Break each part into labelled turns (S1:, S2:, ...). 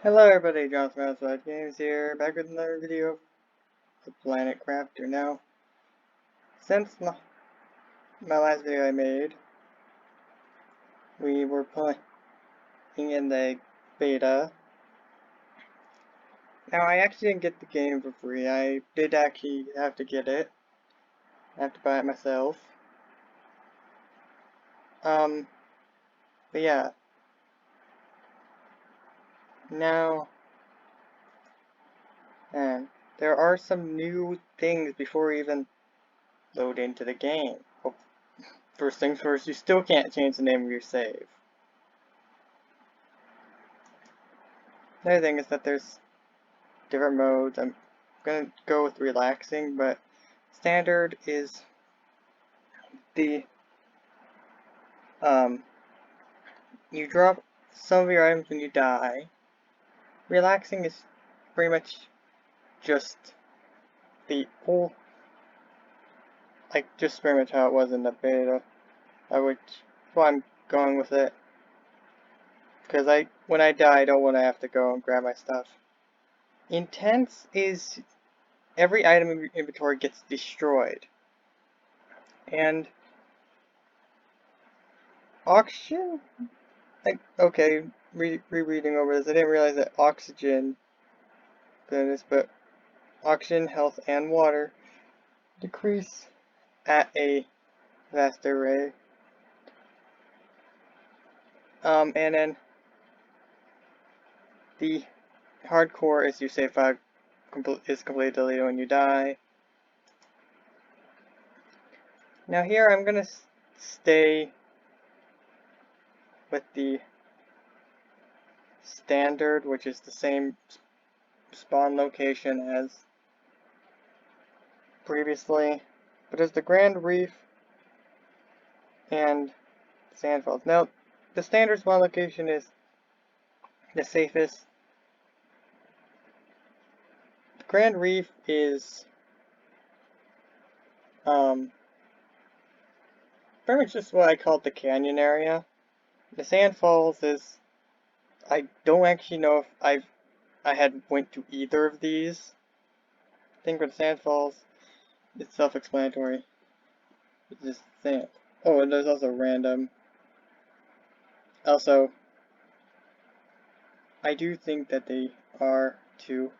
S1: Hello everybody, John from Outside Games here, back with another video of the Planet Crafter. Now, since my last video I made, we were playing in the beta. Now, I actually didn't get the game for free. I did actually have to get it. I have to buy it myself. But yeah. Now, and there are some new things before we even load into the game. Well, first things first, you still can't change the name of your save. Another thing is that there's different modes. I'm gonna go with relaxing, but standard is the you drop some of your items when you die. Relaxing is pretty much just the whole, like, just pretty much how it was in the beta. That's why I'm going with it. Because when I die, I don't want to have to go and grab my stuff. Intense is every item in your inventory gets destroyed. And auction? Okay, rereading over this, I didn't realize that oxygen, but oxygen, health, and water decrease at a faster rate. And then the hardcore is you save 5 is completely deleted when you die. Now here I'm gonna stay with the standard, which is the same spawn location as previously, but it's the Grand Reef and Sandfalls. Now, the standard spawn location is the safest. The Grand Reef is pretty much just what I call the canyon area. The Sandfalls is, I don't actually know if I had went to either of these. I think for the Sandfalls, it's self-explanatory. It's just sand. Oh, and there's also random. Also, I do think that they are to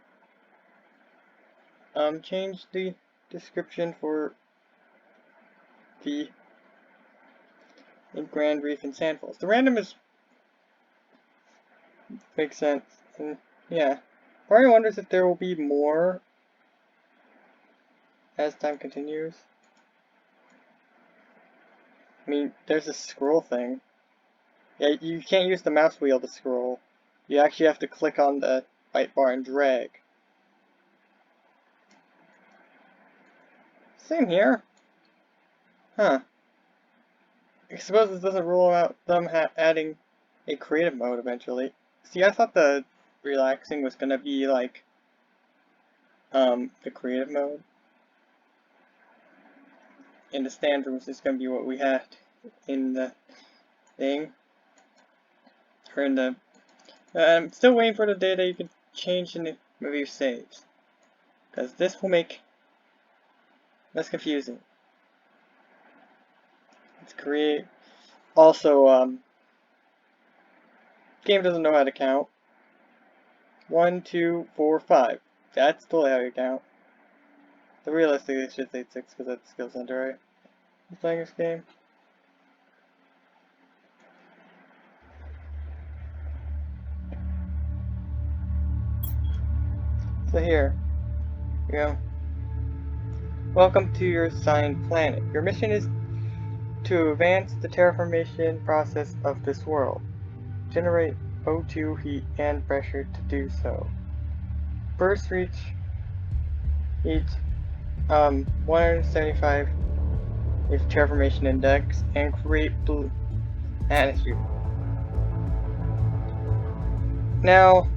S1: change the description for the Grand Reef and Sandfalls. The random makes sense, and yeah. Part of me wonders if there will be more as time continues. I mean, there's a scroll thing. Yeah, you can't use the mouse wheel to scroll. You actually have to click on the right bar and drag. Same here. Huh. I suppose this doesn't rule out them adding a creative mode eventually. See, I thought the relaxing was gonna be like, the creative mode. And the standard was just gonna be what we had in the thing. Or in the... I'm still waiting for the day that you can change the name of your saves. Because this will make less confusing. Let's create... Also, game doesn't know how to count. 1, 2, 4, 5. That's totally how you count. The realistically it should say 6 because that's the skill center, right? I'm playing this game. So here we go. Welcome to your assigned planet. Your mission is to advance the terraformation process of this world. Generate O2, heat, and pressure to do so. First reach 175 with terraformation index and create blue atmosphere. Now,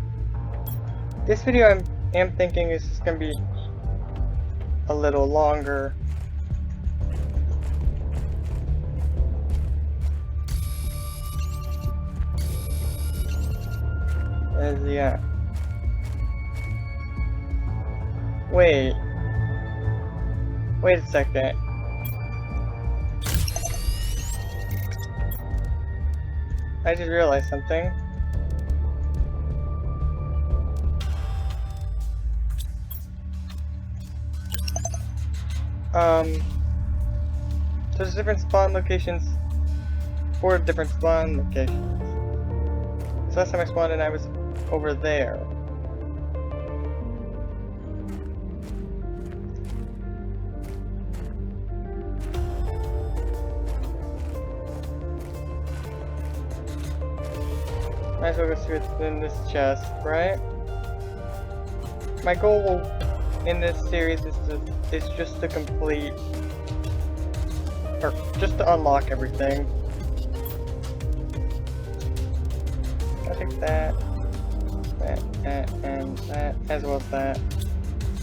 S1: this video I'm thinking is just gonna be a little longer. Yeah. Wait. Wait a second. I just realized something. There's different spawn locations. 4 different spawn locations. So last time I spawned in, I was over there. Might as well go see what's in this chest, right? My goal in this series is just to complete, or just to unlock everything. I think that, and that, as well as that.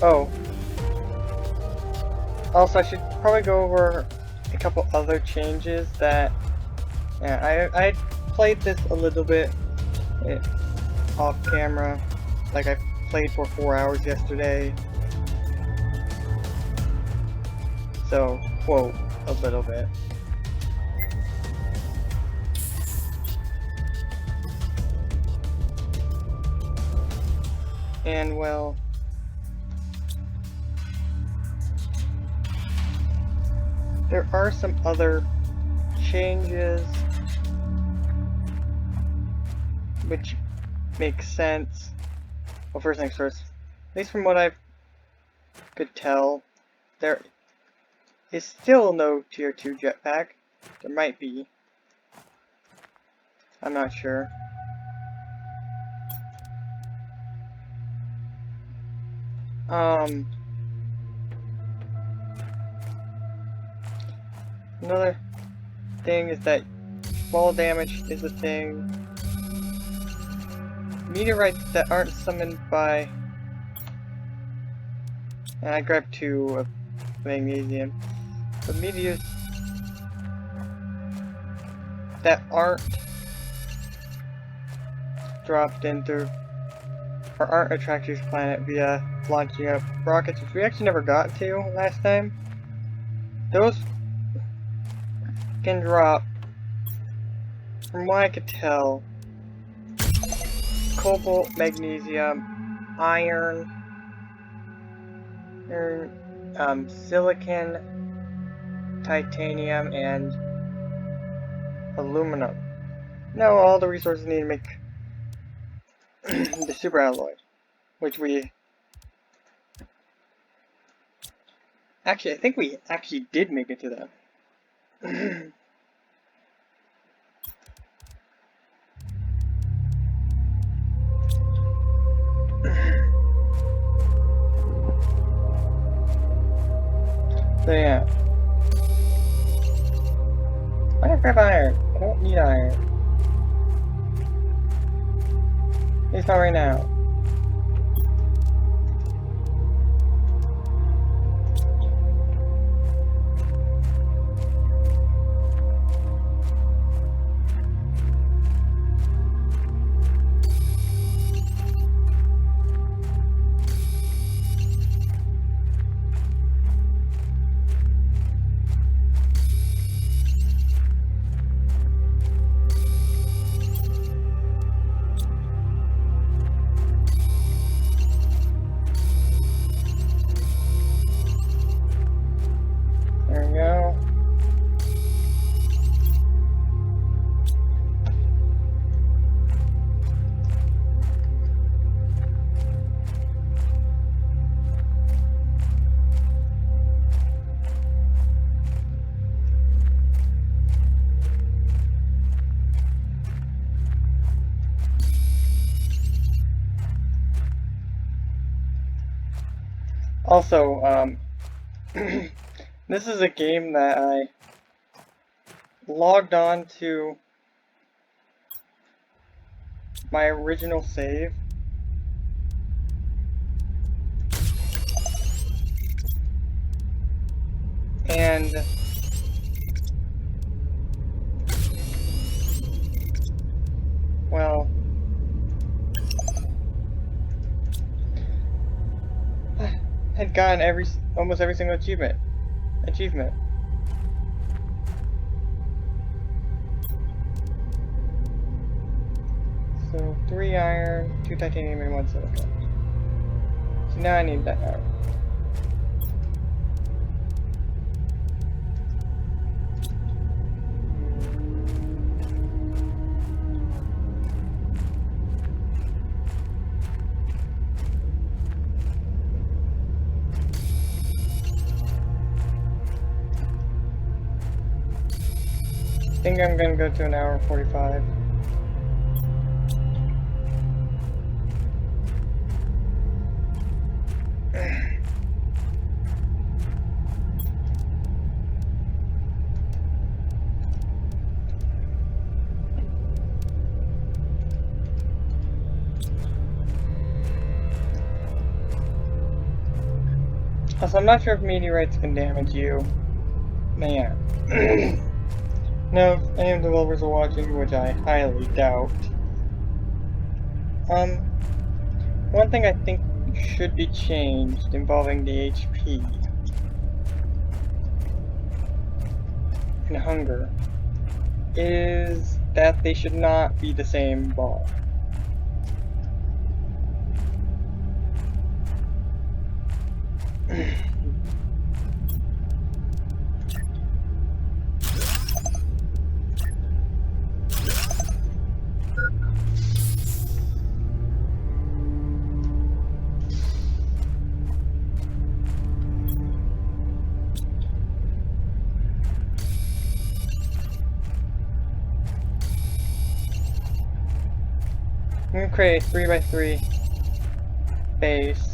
S1: Oh. Also, I should probably go over a couple other changes that, yeah, I played this a little bit off camera, like I played for 4 hours yesterday. So, quote, a little bit. And well, there are some other changes which make sense. Well, first things first, at least from what I could tell, there is still no tier 2 jetpack. There might be. I'm not sure. Another thing is that fall damage is a thing. Meteorites that aren't summoned by... And I grabbed 2 of magnesium. But meteors that aren't dropped into or aren't attracted to your planet via launching up rockets, which we actually never got to last time. Those can drop, from what I could tell, cobalt, magnesium, iron, silicon, titanium, and aluminum. Now all the resources needed to make the super alloy, which we actually, I think we actually did make it to that. So yeah. Why not grab iron? I don't need iron. At least not right now. Also, this is a game that I logged on to my original save. And well, had gotten almost every single achievement. So 3 iron, 2 titanium, and 1 silicon. So now I need that iron. I think I'm gonna go to an hour and 45. Also, I'm not sure if meteorites can damage you. Man. No, if any of the developers are watching, which I highly doubt. One thing I think should be changed involving the HP and hunger is that they should not be the same bar. I'm gonna create a 3x3 base.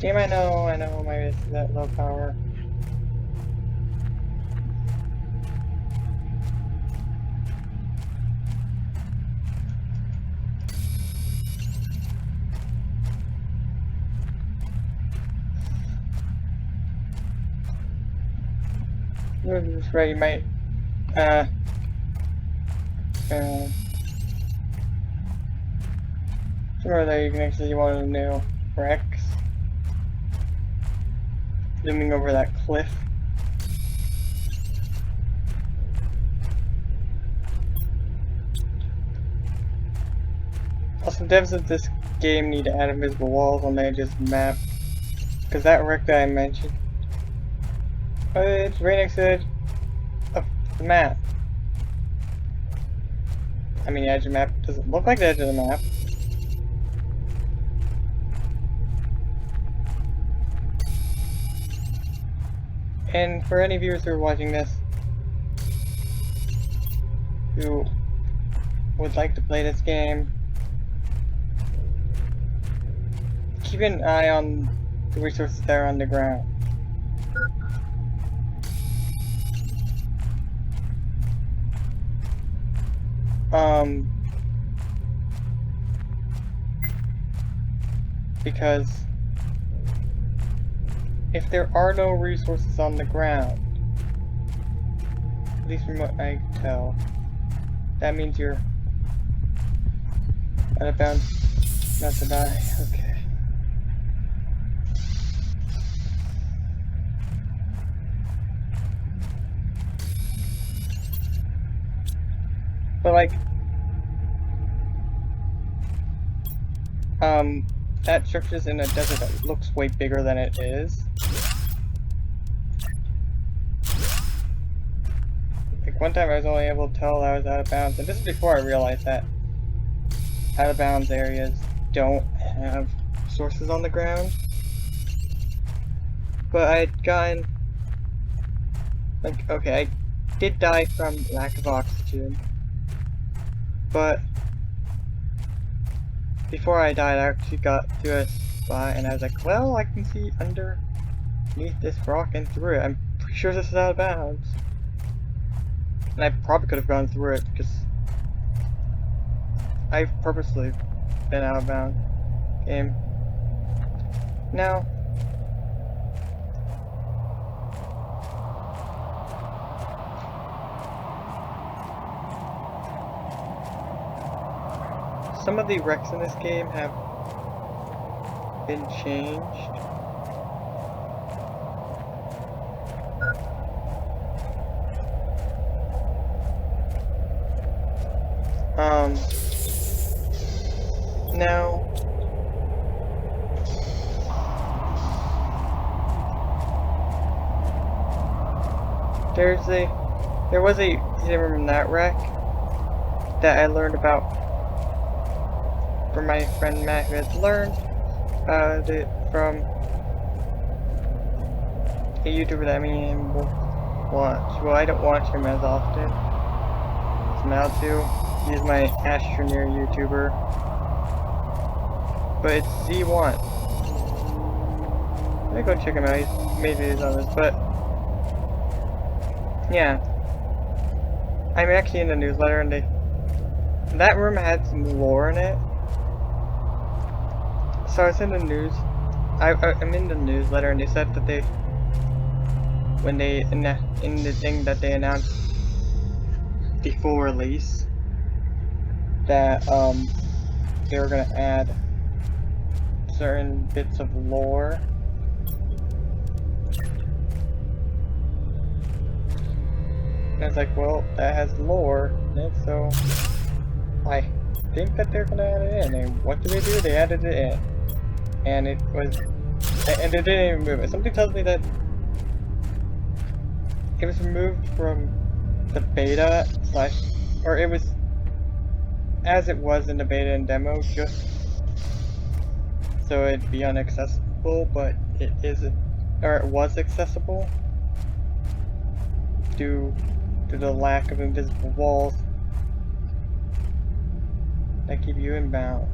S1: Game, I know my base is at low power. This ready, might somewhere there you can actually see one of the new wrecks zooming over that cliff. Also, devs of this game need to add invisible walls on the edges of the map, because that wreck that I mentioned, it's right next to the edge of the map. I mean, the edge of the map doesn't look like the edge of the map. And for any viewers who are watching this, who would like to play this game, keep an eye on the resources that are on the ground. Because if there are no resources on the ground, at least from what I can tell, that means you're out of bounds not to die. Okay. But like, that structure's in a desert that looks way bigger than it is. Like, one time I was only able to tell I was out of bounds, and this is before I realized that out of bounds areas don't have sources on the ground. But I had gotten, like, okay, I did die from lack of oxygen, but before I died I actually got to a spot and I was like, well, I can see underneath this rock and through it. I'm pretty sure this is out of bounds. And I probably could have gone through it because I've purposely been out of bounds. Game. Now, some of the wrecks in this game have been changed. Now, there was a hidden room in that wreck that I learned about from my friend Matt, who had learned about it from a YouTuber that me and him will watch. Well, I don't watch him as often. It's Mal too. He's my Astroneer YouTuber. But it's Z1. Let me go check him out. He's made videos on this, but yeah. I'm actually in the newsletter, and that room had some lore in it. So I was in the news. I'm in the newsletter, and they said that when they in the thing that they announced the full release, that they were gonna add certain bits of lore. And I was like, well, that has lore in it, so I think that they're gonna add it in. And what did they do? They added it in. And it was, and they didn't even move it. Something tells me that it was removed from the beta / or it was as it was in the beta and demo, just so it'd be inaccessible, but it isn't, or it was accessible due to the lack of invisible walls that keep you inbound.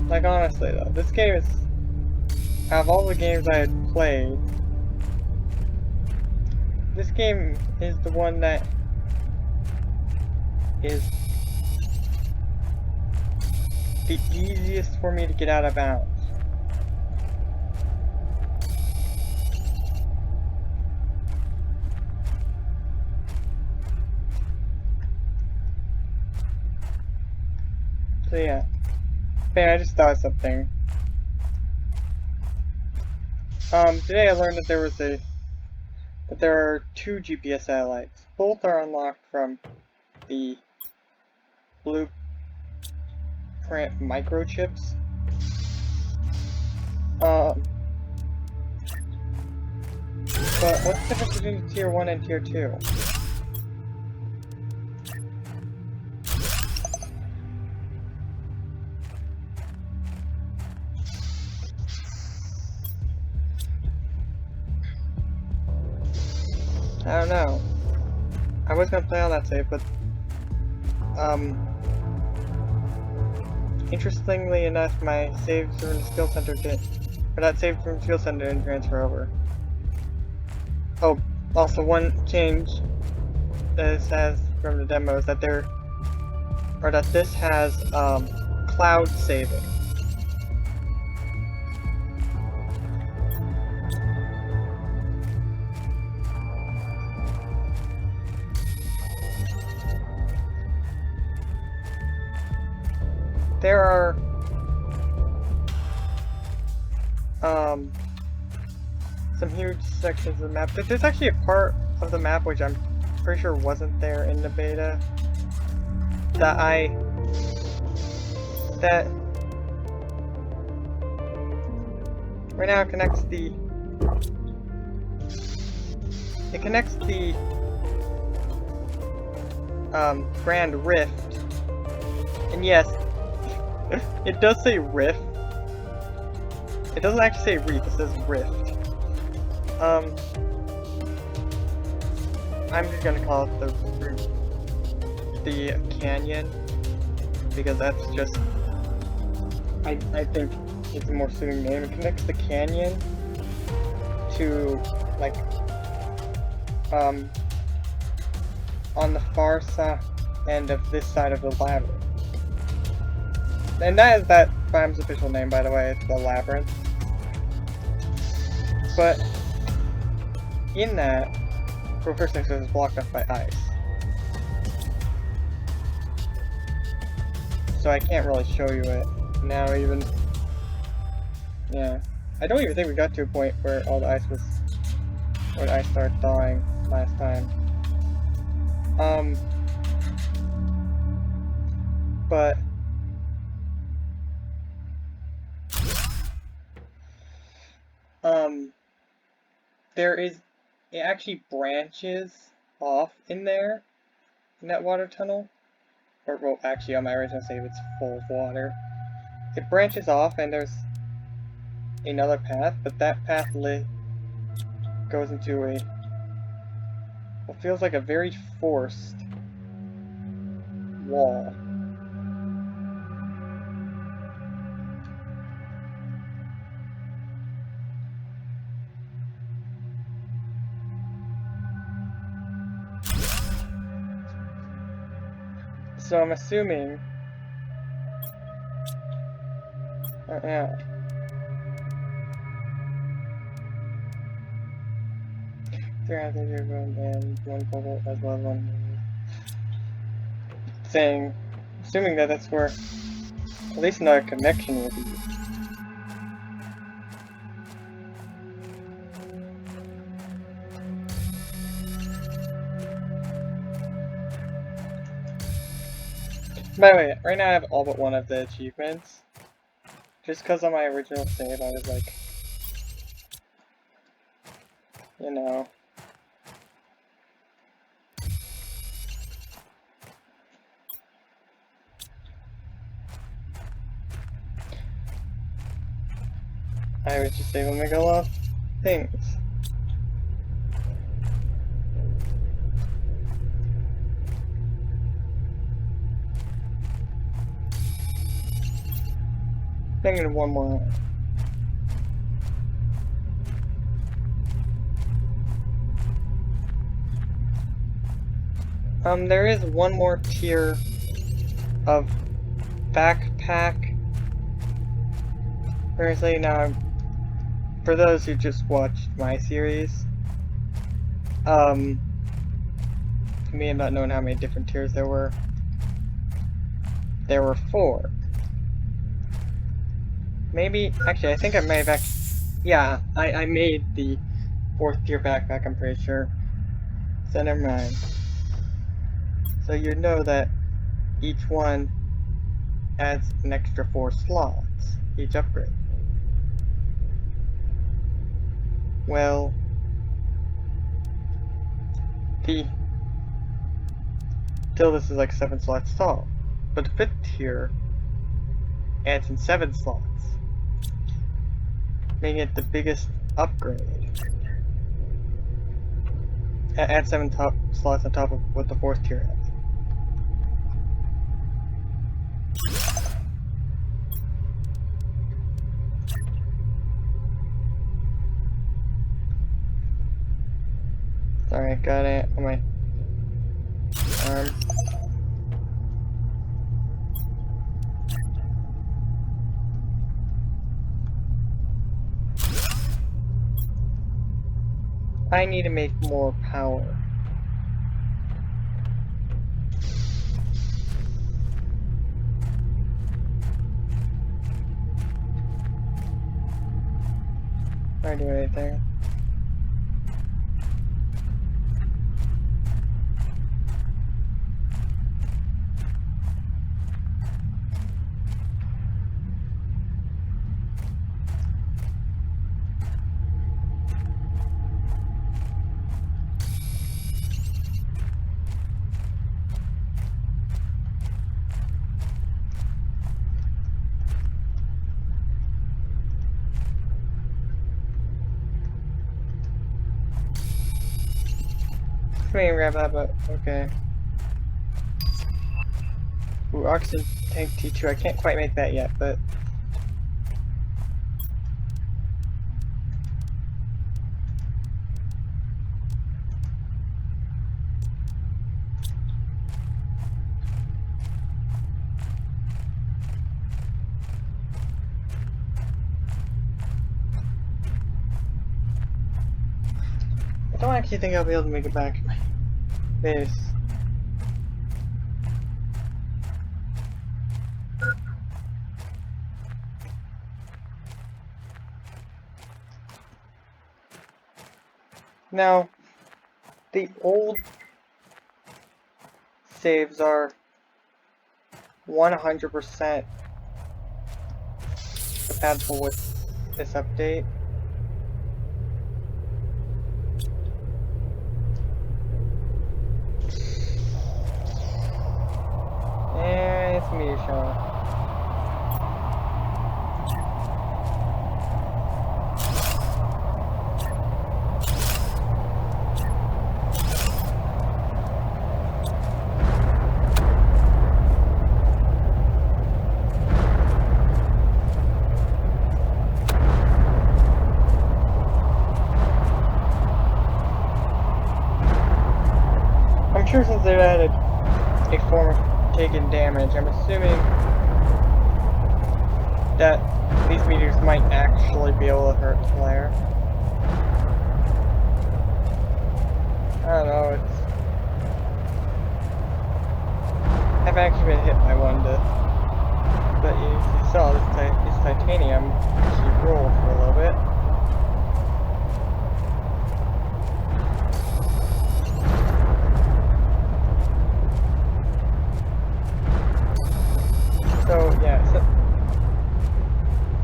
S1: Like, honestly though, this game is, out of all the games I had played, this game is the one that is the easiest for me to get out of bounds. So yeah. Man, I just thought of something. Today I learned that there are 2 GPS satellites. Both are unlocked from the blueprint microchips. But what's the difference between Tier 1 and Tier 2? I don't know. I was gonna play on that save, but interestingly enough, my saves from the skill center didn't, or that save from the skill center didn't transfer over. Oh, also one change that this has from the demo is that this has cloud saving. There are some huge sections of the map. There's actually a part of the map which I'm pretty sure wasn't there in the beta that Right now it connects the Grand Rift. And yes, it does say Rift. It doesn't actually say Reef, it says Rift. I'm just gonna call it the Canyon, because that's just, I think it's a more suiting name. It connects the canyon to, like, on the far side end of this side of the Labyrinth. And that is that farm's official name, by the way, it's the Labyrinth. But in that, for first thing, it's blocked off by ice. So I can't really show you it now even. Yeah. I don't even think we got to a point where all the ice was, where the ice started thawing last time. But there is, it actually branches off in there, in that water tunnel. Or, well, actually on my original save it's full of water. It branches off and there's another path, but that path goes into a, what feels like a very forced wall. So I'm assuming, yeah. And one bubble as well as one saying, assuming that that's where at least another connection will be. By the way, right now I have all but one of the achievements. Just because on my original save I was like, you know. I was just able to make a lot of things. Thinking of one more. There is one more tier of backpack. Firstly, now, for those who just watched my series, me and not knowing how many different tiers there were 4. Maybe, actually, I think I may have actually, yeah, I made the 4th tier backpack, I'm pretty sure. So never mind. So you know that each one adds an extra 4 slots, each upgrade. Well, till this is like 7 slots tall, but the 5th tier adds in 7 slots, making it the biggest upgrade. Add 7 slots on top of what the 4th tier adds. Sorry, got it on my arm. I need to make more power. Can I do anything? me and grab that, but okay. Ooh, oxygen tank T2. I can't quite make that yet, but I don't actually think I'll be able to make it back to my base. Now, the old saves are 100% compatible with this update. And it's me, Sean. I'm sure since they've added a form of taking damage, I'm assuming that these meteors might actually be able to hurt the player. I don't know, I've actually been hit by one but you saw this titanium actually rolled for a little bit. So yeah,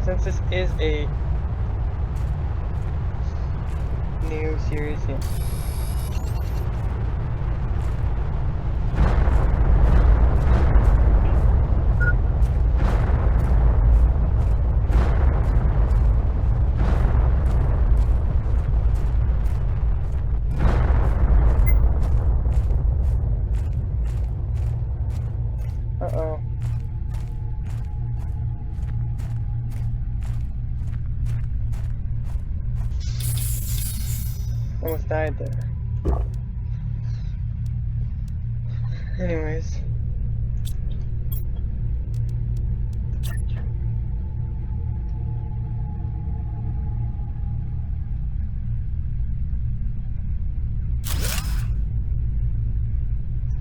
S1: since this is a new series here. Uh-oh. Almost died there. Anyways.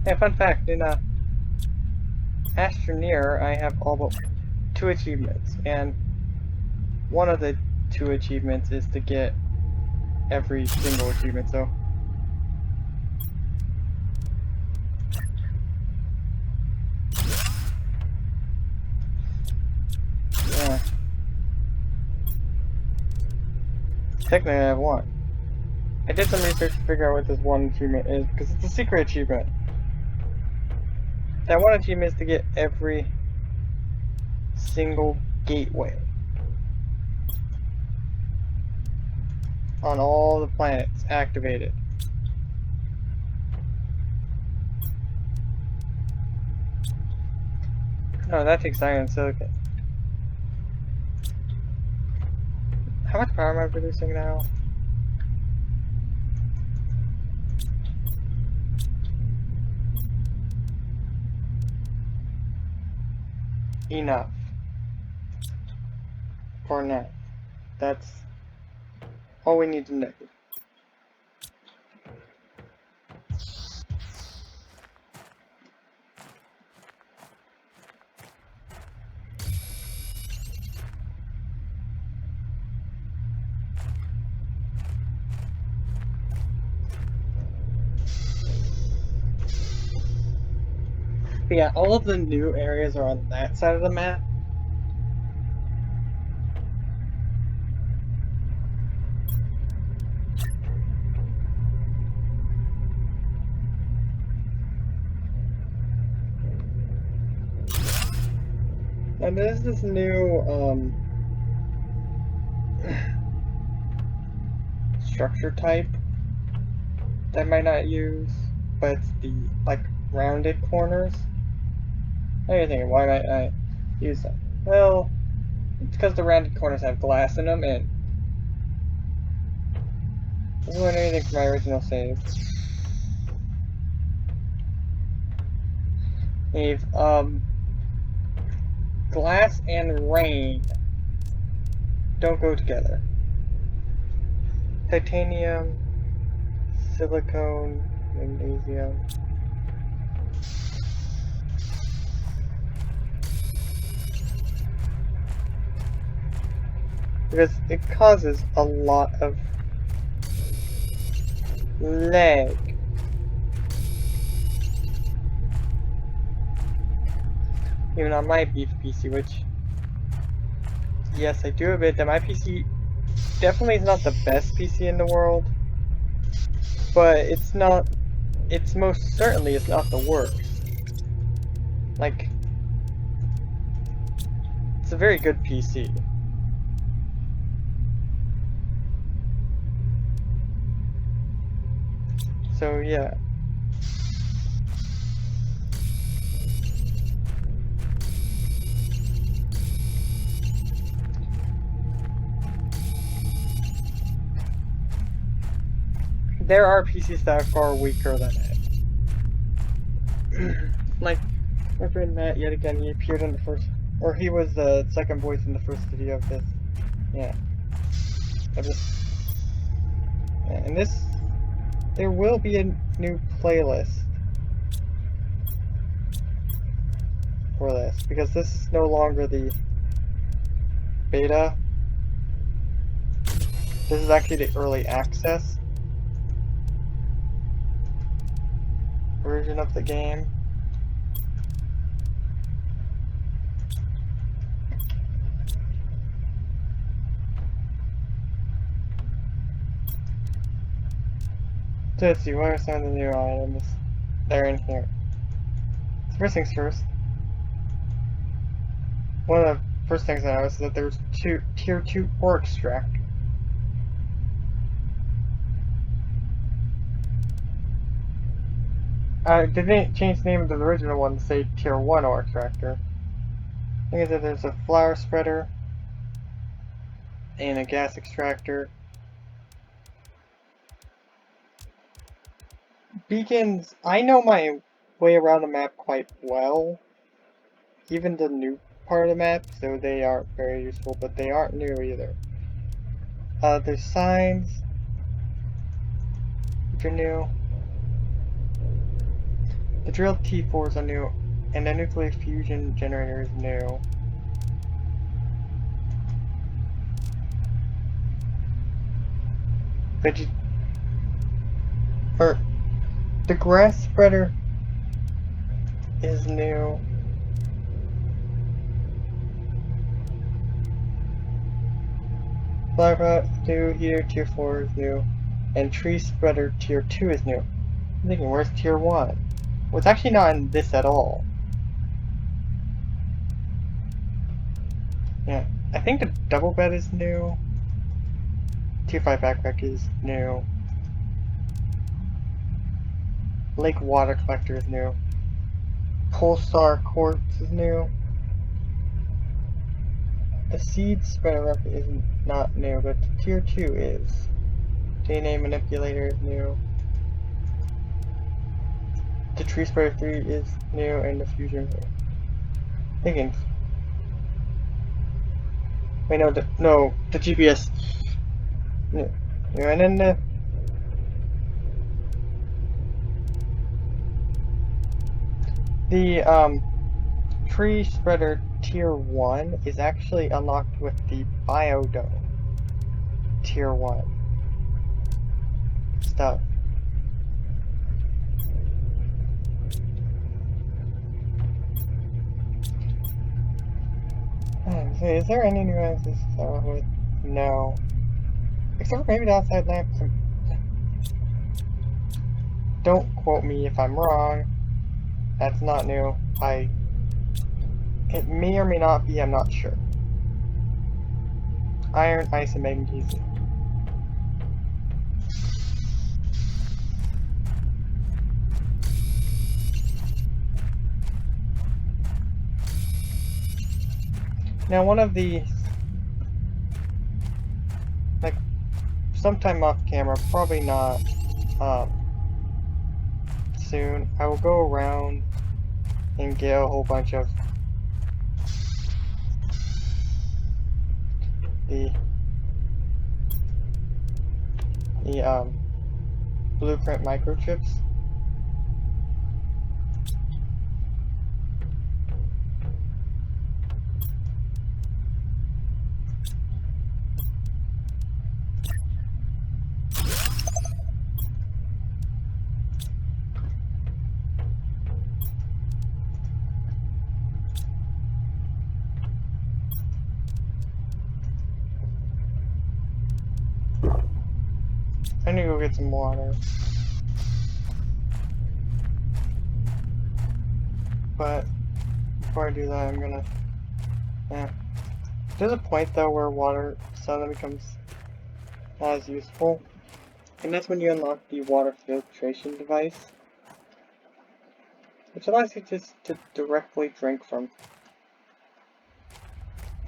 S1: Yeah, fun fact, in Astroneer, I have all but 2 achievements, and one of the 2 achievements is to get every single achievement, so yeah. Technically I have 1. I did some research to figure out what this 1 achievement is, because it's a secret achievement. That 1 achievement is to get every single gateway on all the planets activated. No, that takes iron silicon. How much power am I producing now? Enough. For now. That's all we need to know. But yeah, all of the new areas are on that side of the map. And there's this new structure type that I might not use. but it's the, like, rounded corners. Now you're thinking, why might I use them? Well, it's because the rounded corners have glass in them, and it doesn't learn anything from my original save. We've, glass and rain don't go together. Titanium, silicone, magnesium. Because it causes a lot of lag. Even on my beef PC, which, yes, I do admit that my PC definitely is not the best PC in the world, but it's most certainly it's not the worst. Like, it's a very good PC. So, yeah. There are PCs that are far weaker than it. Like, my friend Matt, yet again, he appeared in the first, or he was the second voice in the first video of this. Yeah. And this, there will be a new playlist for this, because this is no longer the beta. This is actually the early access version of the game. So let's see, what are some of the new items that are in here? So first things first. One of the first things I noticed is that there's tier 2 ore extractor. Did they change the name of the original one to say tier 1 ore extractor? I think that there's a flower spreader and a gas extractor. Beacons, I know my way around the map quite well. Even the new part of the map, so they aren't very useful, but they aren't new either. There's signs, which are new. The drilled T4s are new, and the nuclear fusion generator is new. The grass spreader is new. Flower new, heater tier 4 is new, and tree spreader tier 2 is new. I'm thinking, where's tier 1? Well, it's actually not in this at all. Yeah, I think the double bed is new. Tier 5 backpack is new. Lake water collector is new. Pulsar quartz is new. The seed spreader replica is not new, but tier 2 is. DNA manipulator is new. The tree spreader 3 is new, and the fusion. Higgins. Wait, no, the GPS. New. And then the tree spreader tier 1 is actually unlocked with the biodome tier 1 stuff. So is there any new items to start with? No. Except for maybe the outside lamp. Don't quote me if I'm wrong. That's not new. It may or may not be, I'm not sure. Iron, ice, and magnesium. Now one of these, like, sometime off camera, probably not soon, I will go around and get a whole bunch of the blueprint microchips. I need to go get some water. But before I do that, I'm gonna. Yeah. There's a point though where water suddenly becomes not as useful, and that's when you unlock the water filtration device, which allows you just to directly drink from.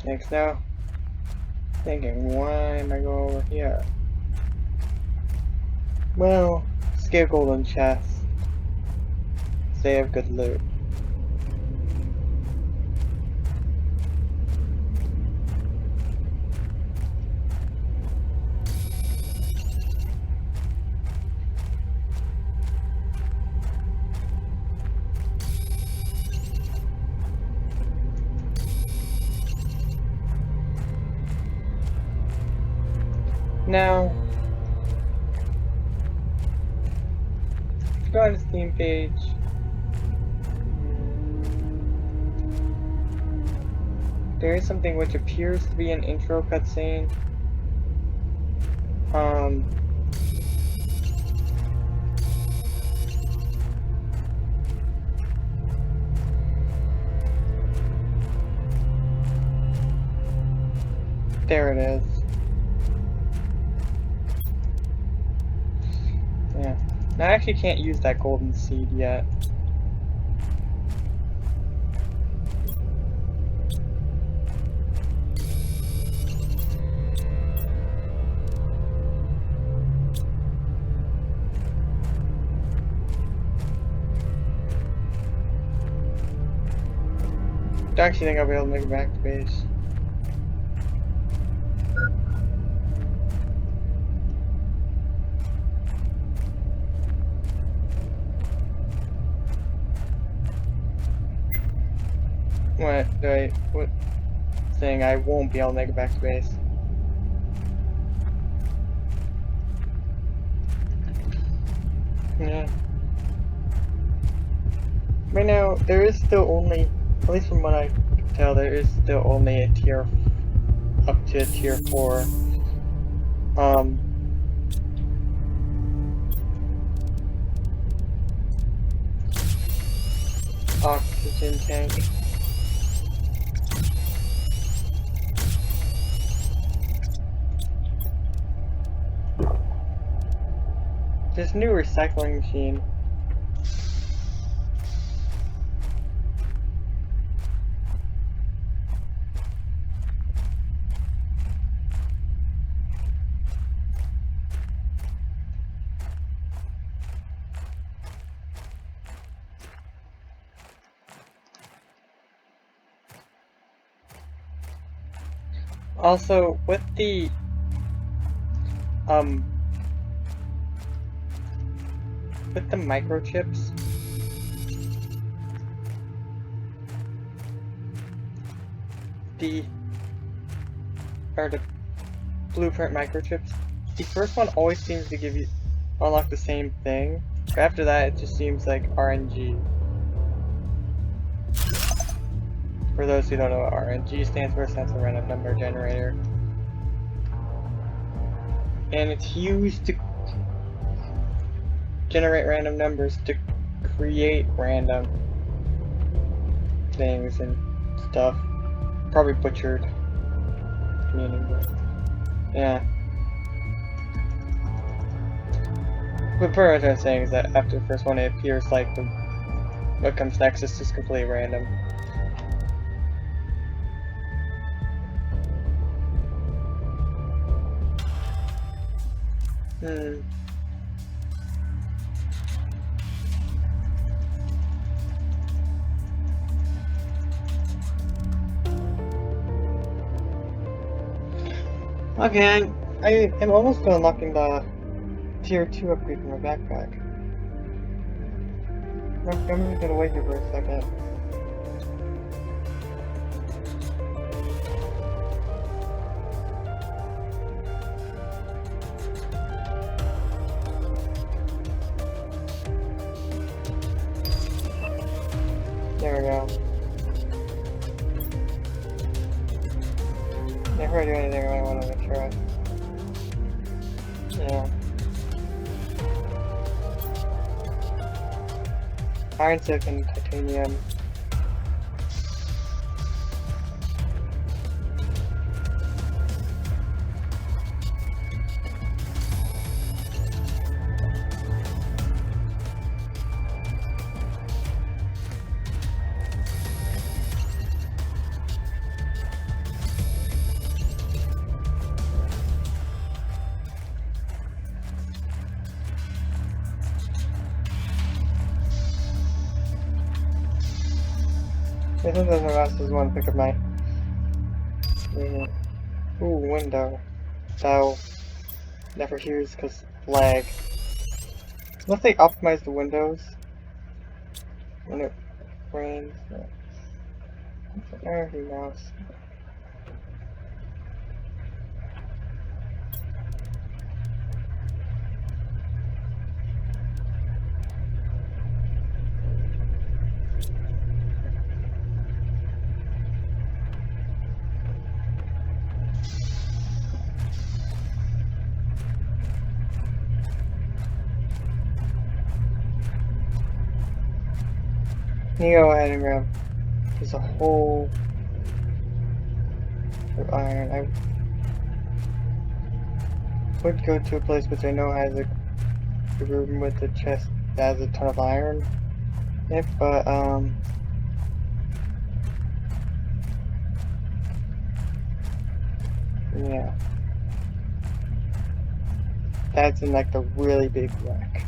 S1: Next, now, thinking, why am I going over here? Well, scale golden chests. They have good loot. Now, if you go on the Steam page, there is something which appears to be an intro cutscene. There it is. Yeah. Now I actually can't use that golden seed yet. I actually think I'll be able to make it back to base. What saying I won't be able to make it back to base. Yeah. Right now, there is still only, at least from what I can tell, there is still only a tier, up to a tier 4, oxygen tank. This new recycling machine. Also, with the microchips, the blueprint microchips, the first one always seems to give you unlock the same thing, but after that it just seems like RNG. For those who don't know what RNG stands for, stands for random number generator. And it's used to generate random numbers to create random things and stuff. Probably butchered meaning, but yeah. But pretty much what I'm saying is that after the first one it appears like what comes next is just completely random. Hmm. Okay, I am almost done unlocking the tier 2 upgrade for my backpack. Okay, I'm just gonna wait here for a second. There we go. Before I do anything, I want to make sure yeah. Iron, silicon, titanium. I think that's my last one. Pick up my. Ooh, window. That never hears because lag. Unless they optimize the windows when it rains. Everything else. You go ahead and grab. There's a whole of iron. I would go to a place which I know has a room with a chest that has a ton of iron. If, but yeah, that's in like the really big wreck.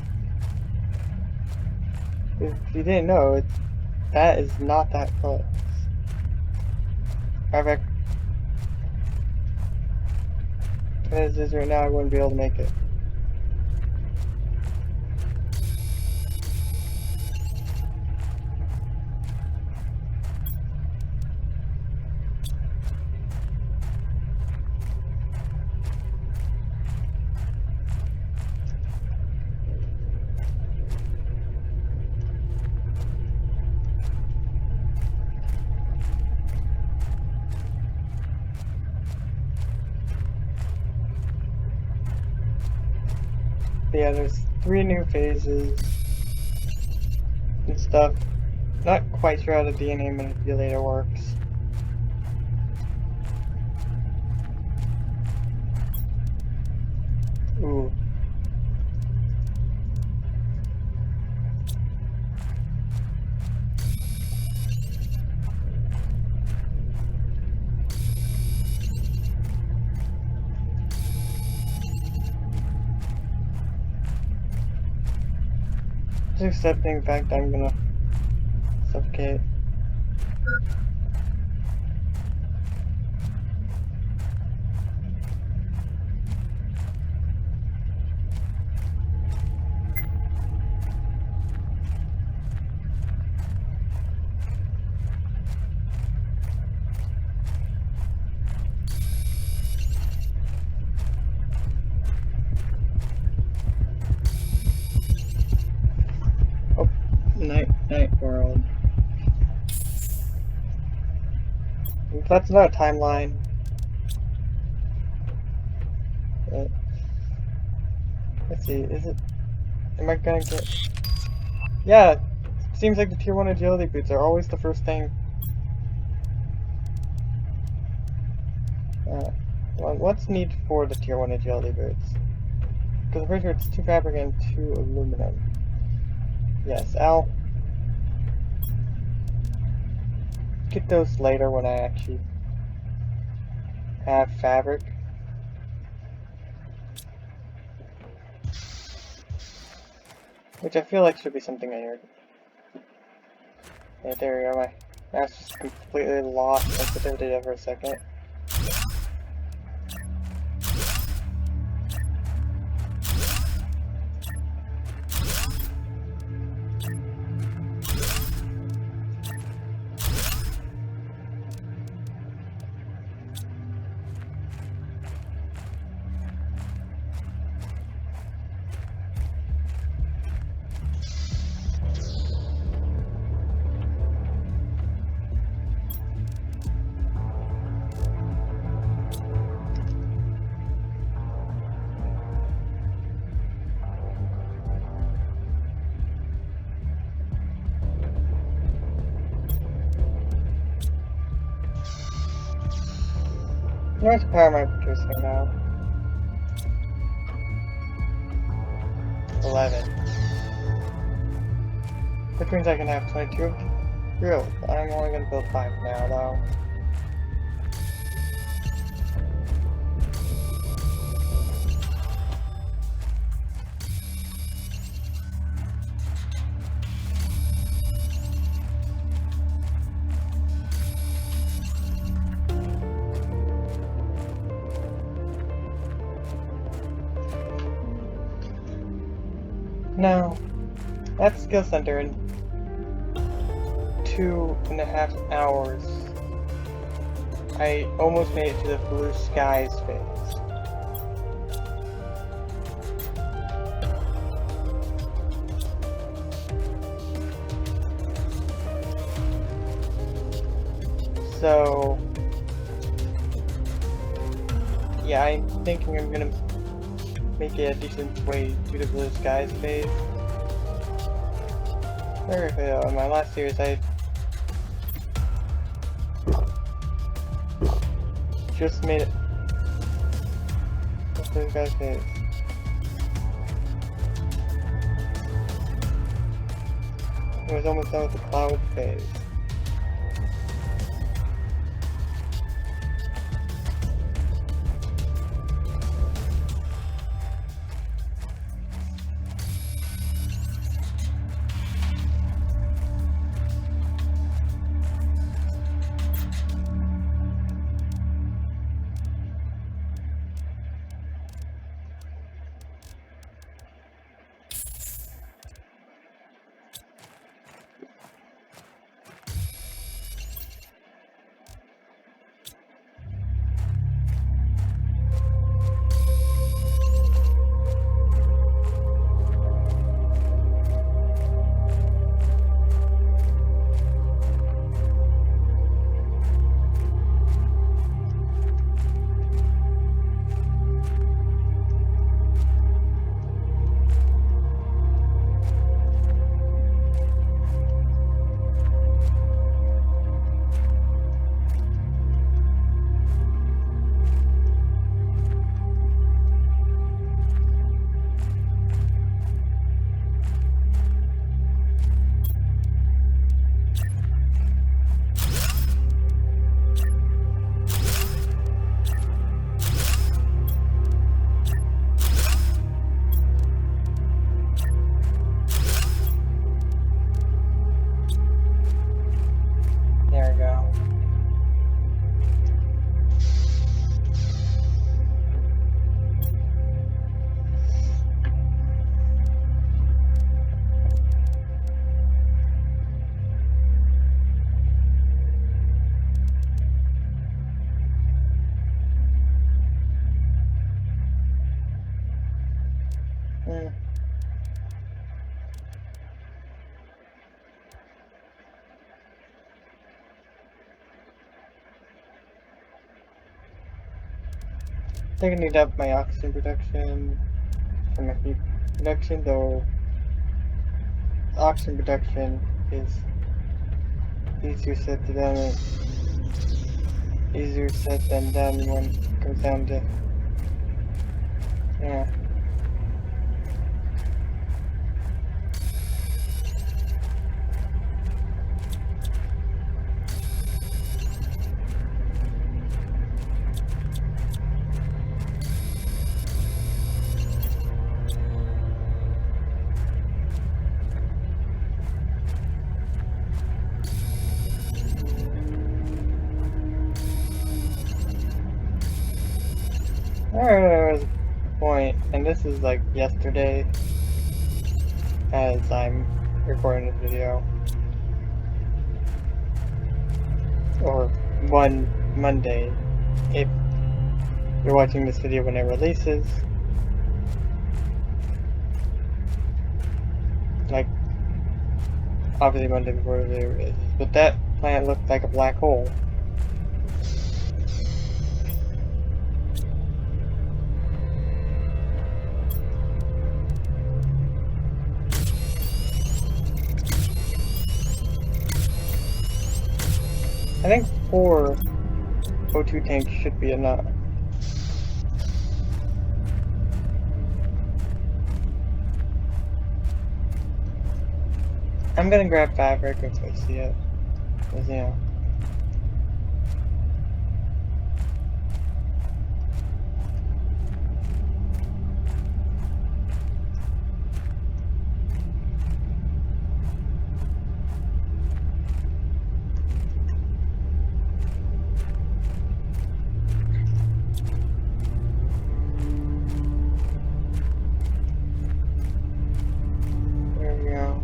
S1: If you didn't know, that is not that close. However, as it is right now, I wouldn't be able to make it. But yeah, there's 3 new phases and stuff. Not quite sure how the DNA manipulator works. Ooh. Just accepting the fact that I'm gonna suffocate. Oh, night world. That's not a timeline. But, let's see, is it... Am I gonna get... Yeah! It seems like the tier 1 agility boots are always the first thing. Well, what's needed for the tier 1 agility boots? Because I'm pretty sure it's 2 fabric and 2 aluminum. Yes, I'll get those later when I actually have fabric. Which I feel like should be something I heard. Yeah, there we go. My mouse just completely lost sensitivity there for a second. How much power am I producing now? 11. Which means I can have 22 of drills. I'm only going to build 5 now, though. Now, at the skill center in 2.5 hours, I almost made it to the blue skies phase. So, yeah, I'm thinking I'm gonna make it a decent way to the blue skies phase. Very though, in my last series I just made it the blue skies phase. It was almost done with the cloud phase. There we go. I think I need to up my oxygen production for my heat production, though oxygen production is easier said than done when it comes down to, yeah. There was a point, and this is like yesterday as I'm recording this video, or one Monday if you're watching this video when it releases. Like, obviously Monday before it releases, but that planet looked like a black hole. I think 4 O2 tanks should be enough. I'm gonna grab fabric if I see it, because, you know. There we go.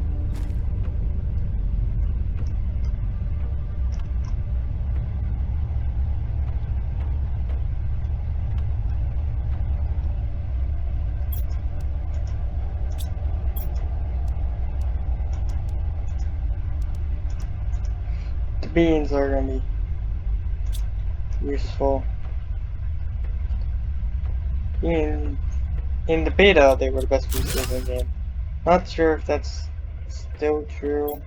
S1: The beans are gonna be useful. In the beta, they were the best features in the game. Not sure if that's still true.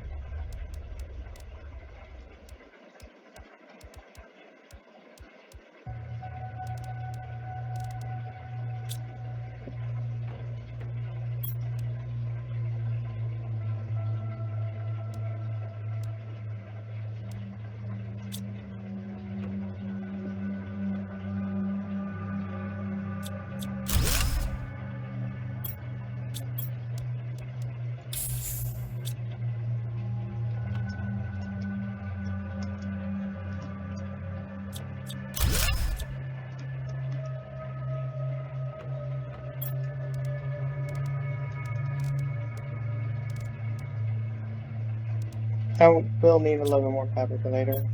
S1: I will need a little bit more fabric later.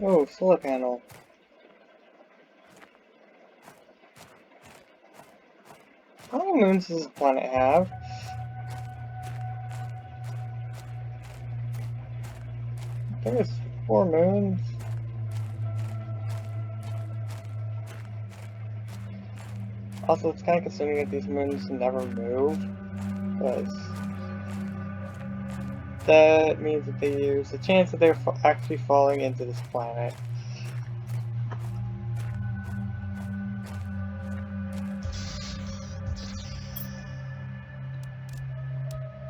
S1: Oh, solar panel. How many moons does this planet have? I think it's 4 moons. Also, it's kind of concerning that these moons never move, because that means that there's a chance that they're actually falling into this planet.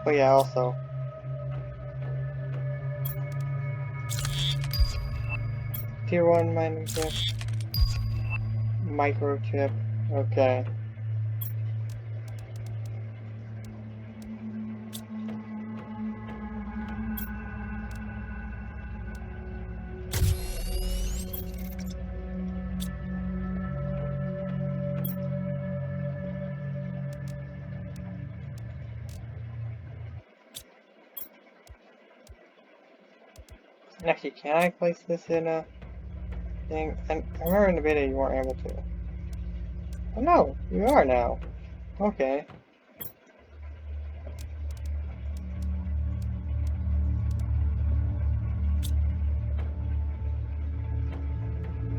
S1: Oh yeah, also. Tier 1 mining chip. Microchip. Okay. Actually, can I place this in a thing? I remember in the beta you weren't able to. Oh no, you are now. Okay.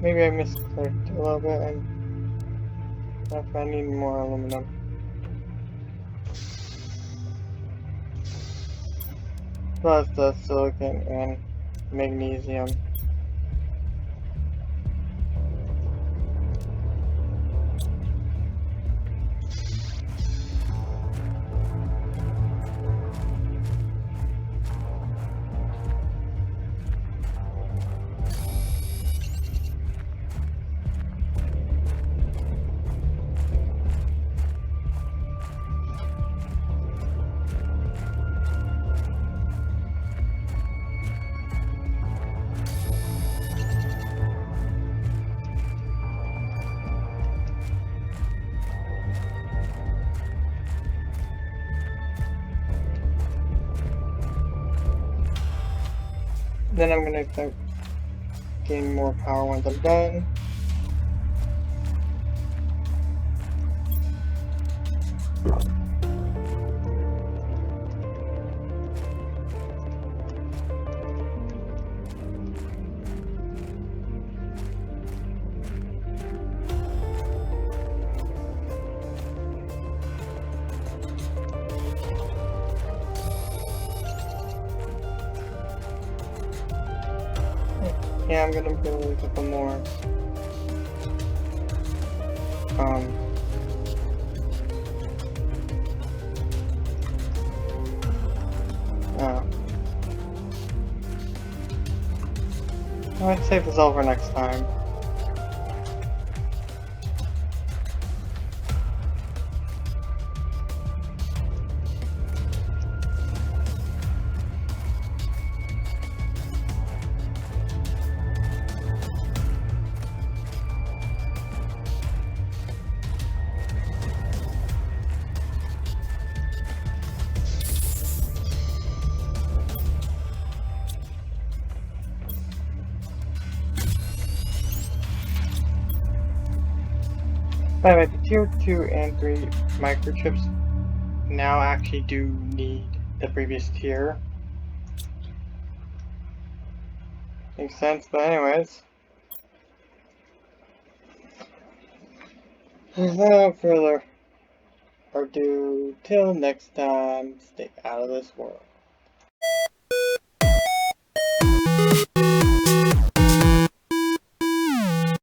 S1: Maybe I misclicked a little bit and if I need more aluminum. Plus the silicon and magnesium. Then I'm gonna start gaining more power once I'm done. Yeah, I'm gonna build a couple more. Uh, I might save this all for next time. By the way, the tier 2 and 3 microchips now actually do need the previous tier. Makes sense, but anyways. Without further ado, till next time, stay out of this world.